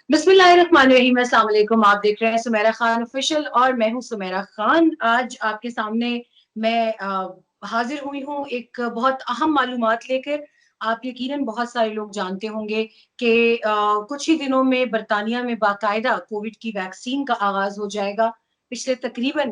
बिस्मिल्लाहिर्रहमानिर्रहीम, अस्सलाम वालेकुम। आप देख रहे हैं सुमेरा खान ऑफिशियल और मैं हूं सुमेरा खान। आज आपके सामने मैं हाजिर हुई हूं एक बहुत अहम मालूमात लेकर। आप यकीनन बहुत सारे लोग जानते होंगे कि कुछ ही दिनों में बरतानिया में बाकायदा कोविड की वैक्सीन का आगाज हो जाएगा। पिछले तकरीबन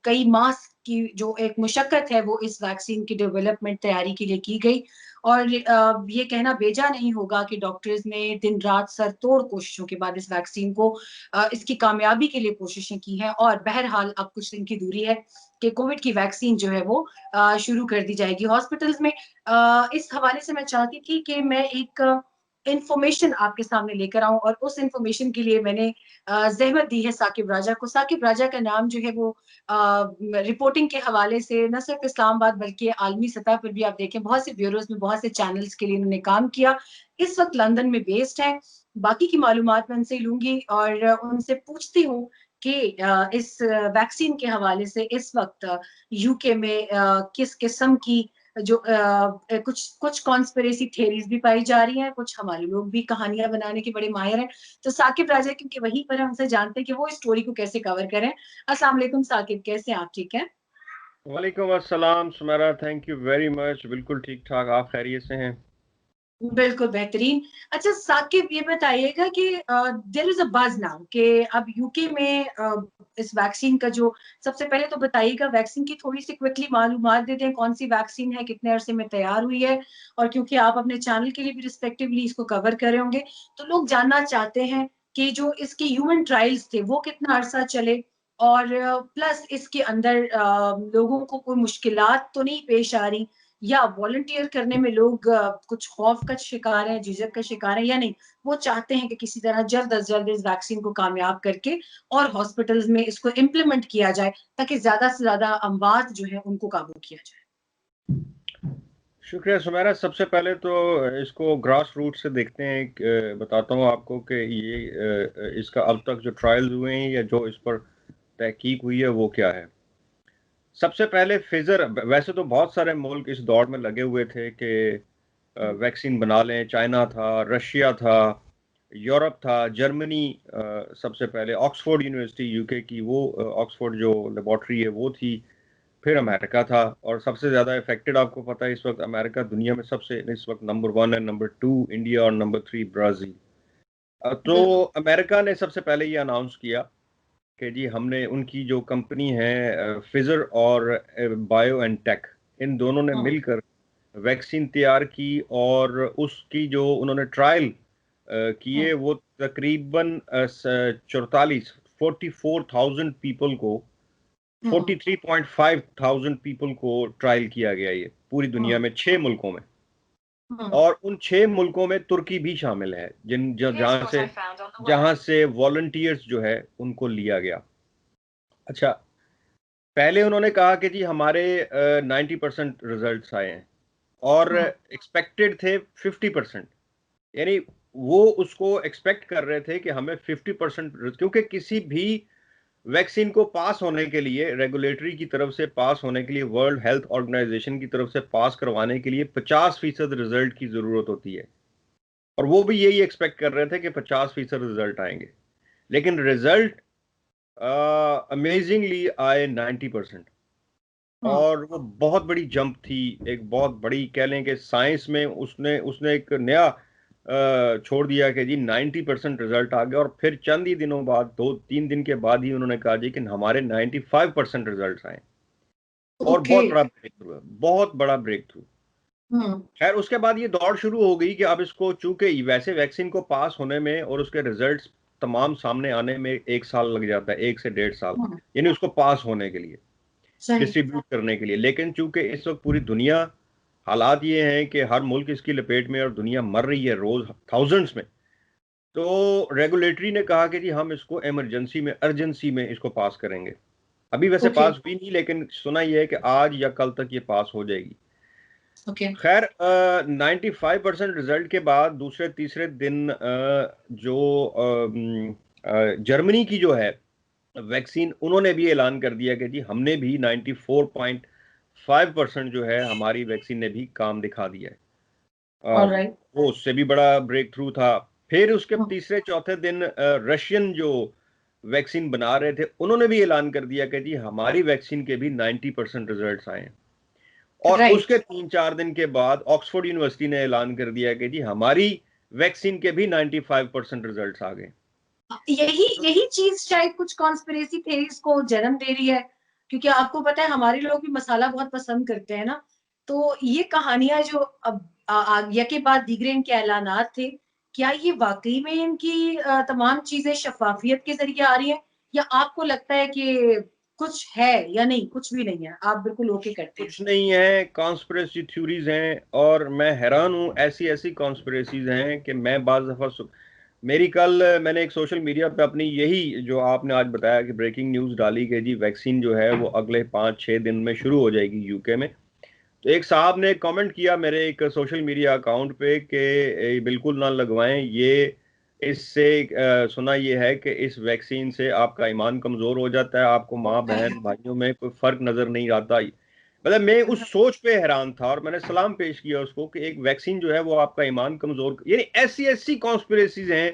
कई माह की जो एक मुशक्कत है वो इस वैक्सीन की डेवलपमेंट तैयारी के लिए की गई। और ये कहना बेजा नहीं होगा कि डॉक्टर्स ने दिन रात सर तोड़ कोशिशों के बाद इस वैक्सीन को इसकी कामयाबी के लिए कोशिशें की हैं और बहरहाल अब कुछ दिन की दूरी है कि कोविड की वैक्सीन जो है वो शुरू कर दी जाएगी हॉस्पिटल्स में। इस हवाले से मैं चाहती थी कि मैं एक इंफॉर्मेशन आपके सामने लेकर आऊं और उस इंफॉर्मेशन के लिए मैंने जहमत दी है साकिब राजा को। साकिब राजा का नाम जो है वो रिपोर्टिंग के हवाले से न सिर्फ इस्लामाबाद बल्कि आलमी सतह पर भी आप देखें बहुत से ब्यूरोज में बहुत से चैनल्स के लिए उन्होंने काम किया। इस वक्त लंदन में बेस्ड है। बाकी की मालूमात मैं उनसे लूंगी और उनसे पूछती हूँ कि इस वैक्सीन के हवाले से इस वक्त यूके में किस किस्म की जो कुछ कुछ कॉन्स्पिरेसी थ्योरीज भी पाई जा रही हैं, कुछ हमारे लोग भी कहानियां बनाने के बड़े माहिर हैं। तो साकिब राजा क्योंकि वहीं पर हमसे जानते हैं कि वो इस स्टोरी को कैसे कवर करें। अस्सलाम वालेकुम साकिब, कैसे हैं आप? ठीक है? वालेकुम अस्सलाम Sumera, thank you very much. बिल्कुल ठीक ठाक, आप खैरियत से हैं? बिल्कुल बेहतरीन। अच्छा साकिब, ये बताइएगा कि there is a buzz now कि अब यूके में इस वैक्सीन का जो सबसे पहले तो बताइएगा वैक्सीन की थोड़ी सी क्विकली मालूमात दे दें, कौन सी वैक्सीन है, कितने अरसे में तैयार हुई है। और क्योंकि आप अपने चैनल के लिए भी रिस्पेक्टिवली इसको कवर कर रहे होंगे तो लोग जानना चाहते हैं कि जो इसके ह्यूमन ट्रायल्स थे वो कितना अरसा चले और प्लस इसके अंदर लोगों को कोई मुश्किलात तो नहीं पेश आ रही या वॉलंटियर करने में लोग कुछ खौफ का शिकार है, झिझक का शिकार है या नहीं। वो चाहते हैं कि किसी तरह जल्द अज जल्द इस वैक्सीन को कामयाब करके और हॉस्पिटल्स में इसको इम्प्लीमेंट किया जाए ताकि ज्यादा से ज्यादा अमवात जो है उनको काबू किया जाए। शुक्रिया सुमेरा। सबसे पहले तो इसको ग्रास रूट से देखते हैं। बताता हूँ आपको कि इसका अब तक जो ट्रायल्स हुए हैं या जो इस पर तहकीक हुई है वो क्या है। सबसे पहले फिजर, वैसे तो बहुत सारे मुल्क इस दौड़ में लगे हुए थे कि वैक्सीन बना लें। चाइना था, रशिया था, यूरोप था, जर्मनी, सबसे पहले ऑक्सफोर्ड यूनिवर्सिटी यूके की, वो ऑक्सफोर्ड जो लेबॉर्ट्री है वो थी। फिर अमेरिका था और सबसे ज़्यादा इफेक्टेड आपको पता है इस वक्त अमेरिका दुनिया में सबसे, इस वक्त नंबर 1 है, नंबर 2 इंडिया और नंबर 3 ब्राज़ील। तो बिल्कुल। अमेरिका ने सबसे पहले ये अनाउंस किया कि जी हमने, उनकी जो कंपनी है फिजर और बायो एंड टेक, इन दोनों ने हम्म। मिलकर वैक्सीन तैयार की और उसकी जो उन्होंने ट्रायल किए हम्म। वो तकरीबन 44,000 पीपल को, हम्म। 43,500 पीपल को ट्रायल किया गया ये पूरी दुनिया हम्म। में 6 मुल्कों में। हम्म। और उन 6 मुल्कों में तुर्की भी शामिल है, जहां से वॉलंटियर्स जो है उनको लिया गया। अच्छा, पहले उन्होंने कहा कि जी हमारे 90% रिजल्ट आए हैं और हम्म। एक्सपेक्टेड थे 50%। यानी वो उसको एक्सपेक्ट कर रहे थे कि हमें 50%, क्योंकि किसी भी वैक्सीन को पास होने के लिए, रेगुलेटरी की तरफ से पास होने के लिए, वर्ल्ड हेल्थ ऑर्गेनाइजेशन की तरफ से पास करवाने के लिए 50% रिजल्ट की जरूरत होती है। और वो भी यही एक्सपेक्ट कर रहे थे कि 50% रिजल्ट आएंगे। लेकिन रिजल्ट अमेजिंगली आए 90%। हम्म। और वो बहुत बड़ी जंप थी, एक बहुत बड़ी, कह लें कि साइंस में उसने उसने एक नया छोड़ दिया कि जी 90% रिजल्ट आ गया। और फिर चंद ही दिनों बाद, 2-3 दिन के बाद ही उन्होंने कहा जी कि हमारे 95% रिजल्ट आए। और ओके। बहुत बड़ा ब्रेक थ्रू है, बहुत बड़ा ब्रेक थ्रू। हम्म। खैर, उसके बाद ये दौड़ शुरू हो गई कि अब इसको, चूंकि वैसे वैक्सीन को पास होने में और उसके रिजल्ट्स तमाम सामने आने में 1 साल लग जाता है, 1 से 1.5 साल, हम्म। यानी उसको पास होने के लिए, सही। डिस्ट्रीब्यूट करने के लिए। लेकिन चूंकि इस वक्त पूरी दुनिया, हालात ये हैं कि हर मुल्क इसकी लपेट में और दुनिया मर रही है रोज थाउजेंड्स में, तो रेगुलेटरी ने कहा कि जी हम इसको इमरजेंसी में, अर्जेंसी में इसको पास करेंगे। अभी वैसे ओके। पास हुई नहीं, लेकिन सुना यह है कि आज या कल तक ये पास हो जाएगी। ओके। खैर, 95% रिजल्ट के बाद दूसरे तीसरे दिन जो जर्मनी की जो है वैक्सीन, उन्होंने भी ऐलान कर दिया कि जी हमने भी 94.5% जो है हमारी वैक्सीन ने भी काम दिखा दिया है। ऑलराइट। वो उससे भी बड़ा ब्रेक थ्रू था। फिर उसके तीसरे चौथे दिन रशियन जो वैक्सीन बना रहे थे उन्होंने भी ऐलान कर दिया कि जी हमारी वैक्सीन के भी 90% रिजल्ट्स आए। और राइट। उसके 3-4 दिन के बाद ऑक्सफोर्ड यूनिवर्सिटी ने ऐलान कर दिया कि जी हमारी वैक्सीन के भी 95% रिजल्ट्स आ गए। यही यही चीज शायद कुछ कॉन्स्पिरेसी थ्योरीज को जन्म दे रही है, क्योंकि आपको पता है हमारे लोग भी मसाला बहुत पसंद करते हैं ना। तो ये कहानियां जो अब यके बाद दीगरे इनके ऐलानात थे, क्या ये वाकई में इनकी तमाम चीजें शफाफियत के जरिए आ रही हैं, या आपको लगता है कि कुछ है या नहीं, कुछ भी नहीं है, आप बिल्कुल ओके करते हैं? कुछ नहीं है, कॉन्स्पिरेसी थ्योरीज हैं। और मैं हैरान हूँ, ऐसी ऐसी कॉन्स्पिरेसीज हैं कि मैं बाज दफा मेरी कल मैंने एक सोशल मीडिया पे अपनी यही जो आपने आज बताया कि ब्रेकिंग न्यूज़ डाली कि जी वैक्सीन जो है वो अगले 5-6 दिन में शुरू हो जाएगी यूके में। तो एक साहब ने कमेंट किया मेरे एक सोशल मीडिया अकाउंट पे कि बिल्कुल ना लगवाएं ये, इससे सुना ये है कि इस वैक्सीन से आपका ईमान कमज़ोर हो जाता है, आपको माँ बहन भाइयों में कोई फ़र्क नज़र नहीं आता। मतलब मैं उस सोच पे हैरान था और मैंने सलाम पेश किया उसको कि एक वैक्सीन जो है वो आपका ईमान कमज़ोर, यानी ऐसी ऐसी कॉन्स्पिरेसीज हैं।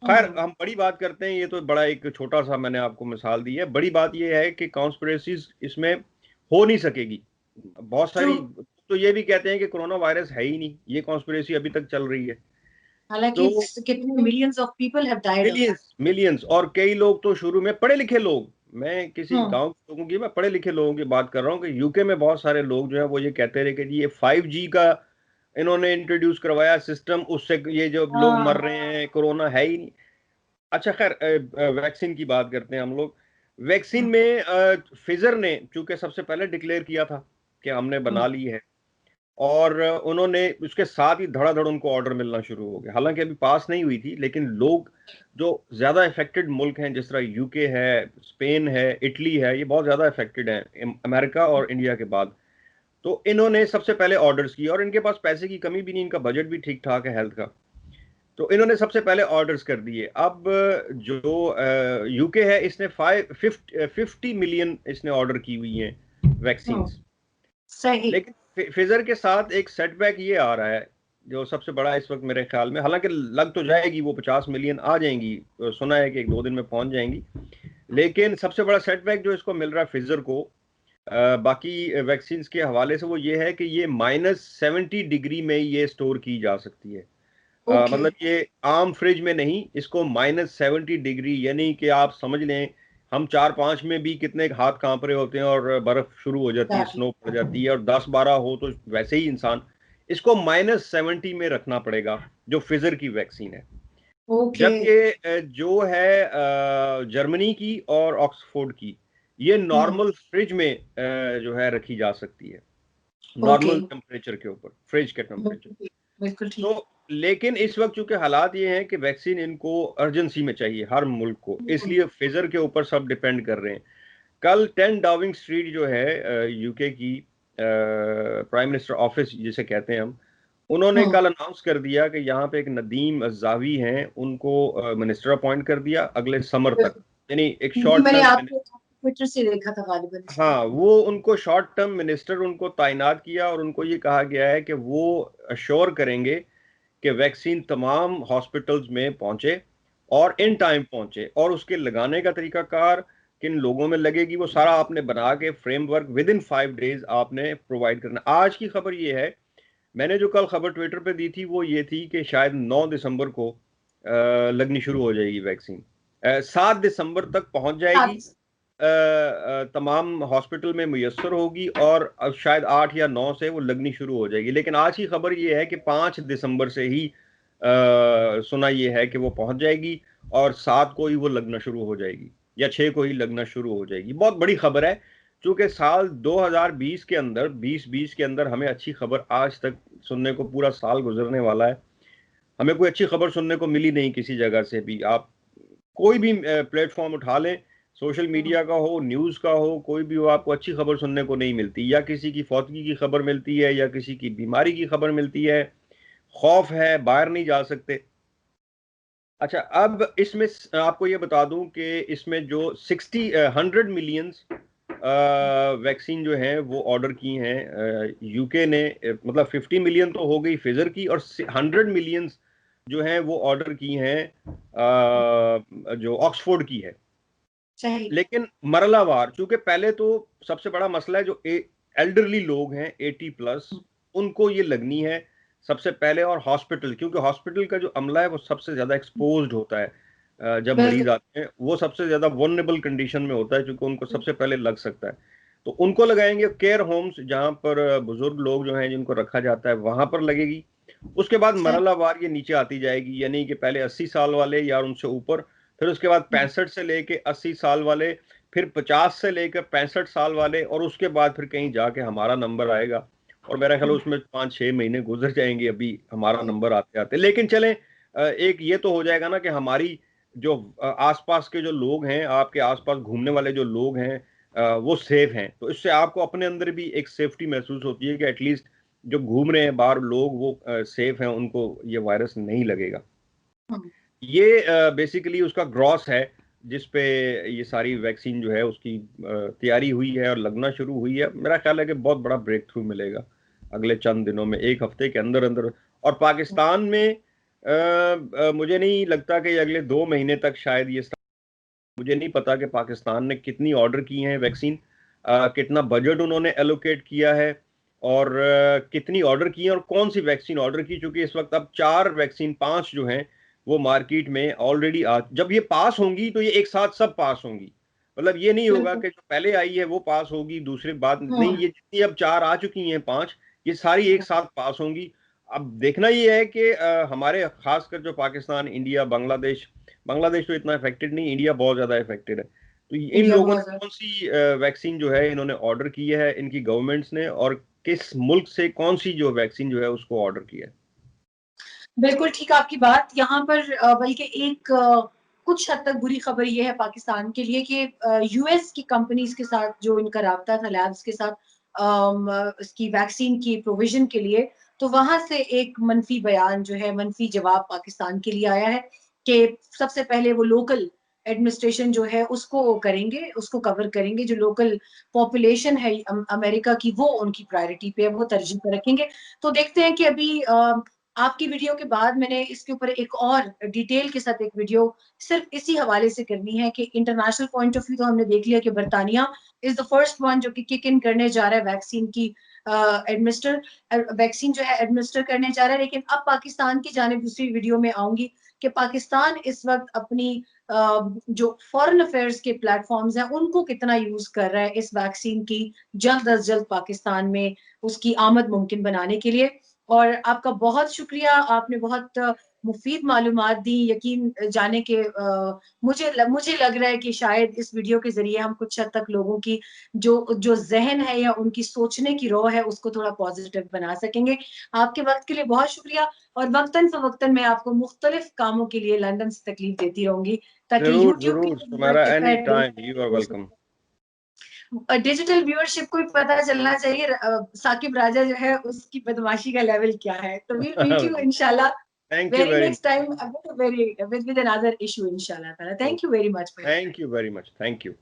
खैर हम बड़ी बात करते हैं, ये तो बड़ा एक छोटा सा मैंने आपको मिसाल दी है। बड़ी बात ये है कि कॉन्स्पिरेसीज इसमें हो नहीं सकेगी बहुत ट्रू। सारी। तो ये भी कहते हैं कि कोरोना वायरस है ही नहीं, ये कॉन्स्पिरेसी अभी तक चल रही है। हालांकि तो कितने millions of people have died of millions millions, और कई लोग तो शुरू में पढ़े लिखे लोग, मैं किसी दैट। गांव के लोगों की, मैं पढ़े लिखे लोगों की बात कर रहा हूँ कि यूके में बहुत सारे लोग जो है वो ये कहते रहे कि जी ये 5G का इन्होंने इंट्रोड्यूस करवाया सिस्टम, उससे ये जो लोग मर हाँ। रहे हैं कोरोना है ही नहीं। अच्छा खैर, वैक्सीन की बात करते हैं हम लोग। वैक्सीन में फिजर ने चूंकि सबसे पहले डिक्लेयर किया था कि हमने बना ली है, और उन्होंने उसके साथ ही धड़ाधड़ उनको ऑर्डर मिलना शुरू हो गया। हालांकि अभी पास नहीं हुई थी, लेकिन लोग जो ज्यादा इफेक्टेड मुल्क हैं जिस तरह यूके है, स्पेन है, इटली है, ये बहुत ज्यादा इफेक्टेड हैं अमेरिका और इंडिया के बाद। तो इन्होंने सबसे पहले ऑर्डर्स किए, और इनके पास पैसे की कमी भी नहीं, इनका बजट भी ठीक ठाक है हेल्थ का। तो इन्होंने सबसे पहले ऑर्डर्स कर दिए। अब जो यूके है इसने 50 मिलियन इसने ऑर्डर की हुई हैं वैक्सीन। सही। लेकिन फिजर के साथ एक सेटबैक ये आ रहा है जो सबसे बड़ा इस वक्त मेरे ख्याल में, हालांकि लग तो जाएगी वो 50 मिलियन आ जाएंगी, तो सुना है कि 1-2 दिन में पहुंच जाएंगी। लेकिन सबसे बड़ा सेटबैक जो इसको मिल रहा है फिजर को बाकी वैक्सीन के हवाले से, वो ये है कि ये -70 डिग्री में ये स्टोर की जा सकती है। ओके। मतलब ये आम फ्रिज में नहीं, इसको -70 डिग्री, यानी कि आप समझ लें हम 4-5 में भी कितने हाथ कांप रहे होते हैं और बर्फ शुरू हो जाती है, स्नो पड़ जाती है, और 10-12 हो तो वैसे ही इंसान, इसको -70 में रखना पड़ेगा जो फिजर की वैक्सीन है। ओके। जब ये जो है जर्मनी की और ऑक्सफोर्ड की, ये नॉर्मल फ्रिज में जो है रखी जा सकती है, ओके। नॉर्मल टेम्परेचर के ऊपर, फ्रिज के टेम्परेचर। बिल्कुल ठीक। तो लेकिन इस वक्त चूंकि हालात ये हैं कि वैक्सीन इनको अर्जेंसी में चाहिए हर मुल्क को, इसलिए फिजर के ऊपर सब डिपेंड कर रहे हैं। कल 10 डाउनिंग स्ट्रीट जो है यूके की प्राइम मिनिस्टर ऑफिस जिसे कहते हैं हम, उन्होंने कल अनाउंस कर दिया कि यहाँ पे एक नदीम जावी हैं, उनको मिनिस्टर अपॉइंट कर दिया अगले समर तक, यानी एक शॉर्ट मैंने टर्म। आपको ट्विटर से देखा था गालिबन इसको। हाँ, वो उनको शॉर्ट टर्म मिनिस्टर उनको तैनात किया, और उनको ये कहा गया है कि वो अश्योर करेंगे कि वैक्सीन तमाम हॉस्पिटल्स में पहुंचे और इन टाइम पहुंचे, और उसके लगाने का तरीकाकार किन लोगों में लगेगी वो सारा आपने बना के फ्रेमवर्क विद इन 5 डेज आपने प्रोवाइड करना। आज की खबर ये है, मैंने जो कल खबर ट्विटर पे दी थी वो ये थी कि शायद 9 दिसंबर को लगनी शुरू हो जाएगी वैक्सीन, 7 दिसंबर तक पहुंच जाएगी, तमाम हॉस्पिटल में मुयस्सर होगी, और अब शायद 8 या 9 से वो लगनी शुरू हो जाएगी। लेकिन आज की खबर ये है कि 5 दिसंबर से ही सुना ये है कि वो पहुंच जाएगी, और 7 को ही वो लगना शुरू हो जाएगी, या 6 को ही लगना शुरू हो जाएगी। बहुत बड़ी खबर है, क्योंकि साल 2020 के अंदर, 2020 के अंदर हमें अच्छी खबर आज तक सुनने को, पूरा साल गुजरने वाला है, हमें कोई अच्छी खबर सुनने को मिली नहीं किसी जगह से भी। आप कोई भी प्लेटफॉर्म उठा लें, सोशल मीडिया का हो, न्यूज़ का हो, कोई भी हो, आपको अच्छी खबर सुनने को नहीं मिलती। या किसी की फौतगी की खबर मिलती है, या किसी की बीमारी की खबर मिलती है, खौफ है, बाहर नहीं जा सकते। अच्छा, अब इसमें आपको ये बता दूं कि इसमें जो 100 मिलियंस वैक्सीन जो है वो ऑर्डर की हैं यूके ने, मतलब 50 मिलियन तो हो गई फिजर की, और 100 मिलियंस जो है वो ऑर्डर की हैं, जो ऑक्सफोर्ड की है। सही। लेकिन मरला वार, चूंकि पहले तो सबसे बड़ा मसला है जो एल्डरली लोग हैं 80+, उनको ये लगनी है सबसे पहले, और हॉस्पिटल, क्योंकि हॉस्पिटल का जो अमला है वो सबसे ज्यादा एक्सपोज्ड होता है। जब मरीज बिल्कुल। आते हैं वो सबसे ज्यादा वल्नरेबल कंडीशन में होता है, क्योंकि उनको सबसे पहले लग सकता है। तो उनको लगाएंगे। केयर होम्स जहां पर बुजुर्ग लोग जो हैं जिनको रखा जाता है वहां पर लगेगी। उसके बाद सही। मरला वार ये नीचे आती जाएगी, यानी कि पहले 80 साल वाले या उनसे ऊपर, फिर उसके बाद 65 से लेके 80 साल वाले, फिर 50 से लेकर 65 साल वाले, और उसके बाद फिर कहीं जाके हमारा नंबर आएगा। और मेरा ख्याल है उसमें 5-6 महीने गुजर जाएंगे अभी हमारा नंबर आते आते। लेकिन चलें, एक ये तो हो जाएगा ना कि हमारी जो आसपास के जो लोग हैं, आपके आसपास घूमने वाले जो लोग हैं, वो सेफ हैं। तो इससे आपको अपने अंदर भी एक सेफ्टी महसूस होती है कि एटलीस्ट जो घूम रहे हैं बाहर लोग वो सेफ हैं, उनको ये वायरस नहीं लगेगा। ये बेसिकली उसका ग्रॉस है जिस पे ये सारी वैक्सीन जो है उसकी तैयारी हुई है और लगना शुरू हुई है। मेरा ख्याल है कि बहुत बड़ा ब्रेक थ्रू मिलेगा अगले चंद दिनों में, एक हफ्ते के अंदर अंदर। और पाकिस्तान में मुझे नहीं लगता कि ये अगले 2 महीने तक शायद ये मुझे नहीं पता कि पाकिस्तान ने कितनी ऑर्डर की हैं वैक्सीन, कितना बजट उन्होंने एलोकेट किया है, और कितनी ऑर्डर की है और कौन सी वैक्सीन ऑर्डर की। चूंकि इस वक्त अब 4 वैक्सीन, 5 जो हैं वो मार्केट में ऑलरेडी आ, जब ये पास होंगी तो ये एक साथ सब पास होंगी। मतलब ये नहीं होगा बिल्कुल। कि जो पहले आई है वो पास होगी, दूसरी बात नहीं। हम्म। ये जितनी अब 4 आ चुकी हैं, 5, ये सारी एक साथ पास होंगी। अब देखना ये है कि हमारे खासकर जो पाकिस्तान, इंडिया, बांग्लादेश, बांग्लादेश तो इतना इफेक्टेड नहीं, इंडिया बहुत ज्यादा इफेक्टेड है। तो इन इंडिया लोगों बहुत ने ज्यादा। कौन सी वैक्सीन जो है इन्होंने ऑर्डर की है, इनकी गवर्नमेंट्स ने, और किस मुल्क से कौन सी जो वैक्सीन जो है उसको ऑर्डर किया है। बिल्कुल ठीक है आपकी बात। यहाँ पर बल्कि एक कुछ हद तक बुरी खबर ये है पाकिस्तान के लिए कि यूएस की कंपनीज के साथ जो इनका राब्ता था, लैब्स के साथ इसकी वैक्सीन की प्रोविजन के लिए, तो वहां से एक मनफी बयान जो है, मनफी जवाब पाकिस्तान के लिए आया है कि सबसे पहले वो लोकल एडमिनिस्ट्रेशन जो है उसको करेंगे, उसको कवर करेंगे। जो लोकल पॉपुलेशन है अमेरिका की, वो उनकी प्रायोरिटी पे है, वो तरजीह पे रखेंगे। तो देखते हैं कि अभी आपकी वीडियो के बाद मैंने इसके ऊपर एक और डिटेल के साथ एक वीडियो सिर्फ इसी हवाले से करनी है कि इंटरनेशनल पॉइंट ऑफ व्यू तो हमने देख लिया कि बर्तानिया इज द फर्स्ट वन जो कि किक इन करने जा रहा है वैक्सीन की एडमिनिस्टर वैक्सीन जो है एडमिनिस्टर करने जा रहा है। लेकिन अब पाकिस्तान की जानिब दूसरी वीडियो में आऊंगी कि पाकिस्तान इस वक्त अपनी जो फॉरेन अफेयर्स के प्लेटफॉर्म्स हैं उनको कितना यूज कर रहा है इस वैक्सीन की जल्द अज जल्द पाकिस्तान में उसकी आमद मुमकिन बनाने के लिए। और आपका बहुत शुक्रिया, आपने बहुत मुफीद मालूमात दी। यकीन जाने के मुझे लग रहा है कि शायद इस वीडियो के जरिए हम कुछ हद तक लोगों की जो जो जहन है या उनकी सोचने की रो है उसको थोड़ा पॉजिटिव बना सकेंगे। आपके वक्त के लिए बहुत शुक्रिया। और वक्तन फवक्तन मैं आपको मुख्तलिफ कामों के लिए लंदन से तकलीफ देती रहूंगी ताकि जरूर यूट्यूब जरूर, तुम्हारा any time, you are welcome. Digital viewership को भी पता चलना चाहिए साकिब राजा जो है उसकी बदमाशी का लेवल क्या है। तो वील मीट यू इंशाल्लाह thank you very very next time with another issue inshallah. Thank you very much for your time. Thank you very much, thank you.